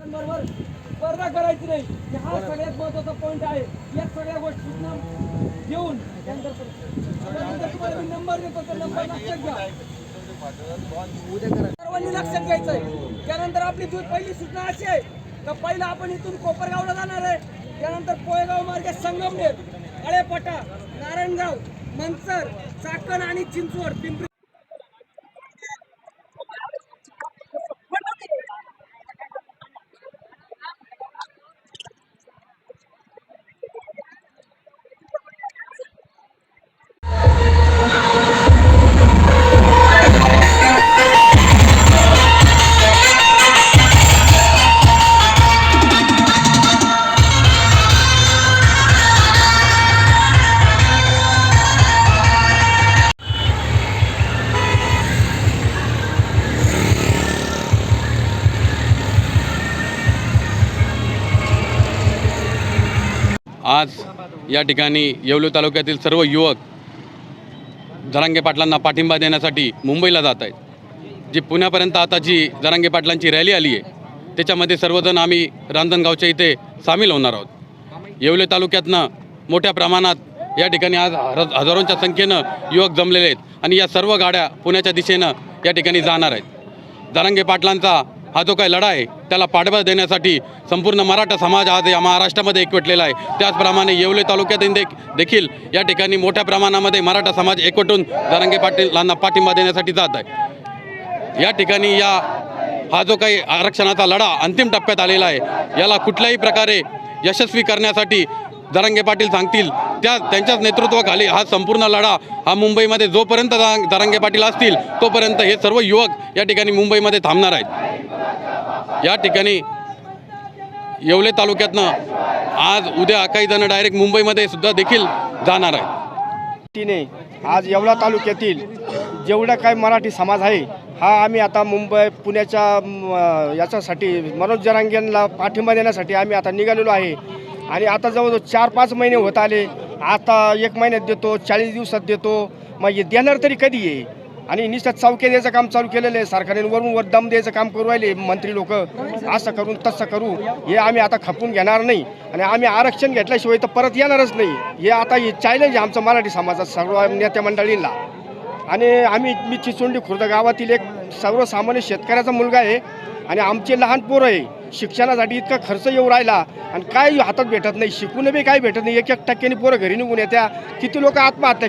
बरोबर स्पर्धा करायची नाही, हा सगळ्यात महत्त्वाचा पॉईंट आहे। या सगळ्या गोष्टी सूचना देऊन त्यानंतर तुम्हाला मी नंबर देतो, तो नंबर लक्षात घ्या, सर्वांनी लक्षात घ्यायचं आहे। त्यानंतर आपली पहिली सूचना अशी आहे का पहिला आपण इथून कोपरगावला जाणार आहे, त्यानंतर पोयगाव मार्गे संगमनेर, अळेपटा, नारायणगाव, मंचर, चाकण आणि चिंचवड, पिंपरी आज या ठिकाणी येवले तालुक्यातील सर्व युवक जरांगे पाटलांना पाठिंबा देण्यासाठी मुंबईला जात आहेत। जी पुण्यापर्यंत आता जी जरांगे पाटलांची रॅली आली आहे त्याच्यामध्ये सर्वजण आम्ही रांजणगावच्या इथे सामील होणार आहोत। येवले तालुक्यातनं मोठ्या प्रमाणात या ठिकाणी आज हजारोंच्या संख्येनं युवक जमलेले आहेत आणि या सर्व गाड्या पुण्याच्या दिशेनं या ठिकाणी जाणार आहेत। जरांगे पाटलांचा हा जो काही लढा आहे त्याला पाठबळ देण्यासाठी संपूर्ण मराठा समाज आज या महाराष्ट्रामध्ये एकवटलेला आहे। त्याचप्रमाणे येवले तालुक्यात देखील या ठिकाणी मोठ्या प्रमाणामध्ये मराठा समाज एकवटून जरांगे पाटलांना पाठिंबा देण्यासाठी जात आहे। या ठिकाणी हा जो काही आरक्षणाचा लढा अंतिम टप्प्यात आलेला आहे, याला कुठल्याही प्रकारे यशस्वी करण्यासाठी जरांगे पाटील सांगतील त्यांच्याच नेतृत्वाखाली हा संपूर्ण लढा हा मुंबईमध्ये जोपर्यंत जरांगे पाटील असतील तोपर्यंत हे सर्व युवक या ठिकाणी मुंबईमध्ये थांबणार आहेत। या ठिकाणी येवले तालुक्यातनं आज उद्या काही जण डायरेक्ट मुंबईमध्ये सुद्धा देखील जाणार आहेत। तिने आज येवला तालुक्यातील जेवढा काही मराठी समाज आहे हा आम्ही आता मुंबई पुण्याच्या याच्यासाठी मनोज जरांगेंना पाठिंबा देण्यासाठी आम्ही आता निघालेलो आहे। आणि आता जवळजवळ 4-5 महिने होत आले, आता 1 महिन्यात देतो, 40 दिवसात देतो, मग हे देणार तरी कधी आहे? आणि नुसतं चौके द्यायचं काम चालू केलेलं आहे सरकारने, वरून वर दम द्यायचं काम करू राहिले मंत्री लोक, असं करून तसं करू, हे आम्ही आता खपून घेणार नाही आणि आम्ही आरक्षण घेतल्याशिवाय तर परत येणारच नाही। हे आता हे चॅलेंज आहे आमचं मराठी समाजात सर्व नेत्या मंडळींना। आणि मी चिचोंडी खुर्द गावातील एक सर्वसामान्य शेतकऱ्याचा मुलगा आहे आणि आमचे लहान पोरं आहे, शिक्षणासाठी इतका खर्च येऊ राहिला आणि काय हातात भेटत नाही, शिकून बी काही भेटत नाही, 1-1 टक्क्याने पोरं घरी निघून येत्या, किती लोक आत्महत्या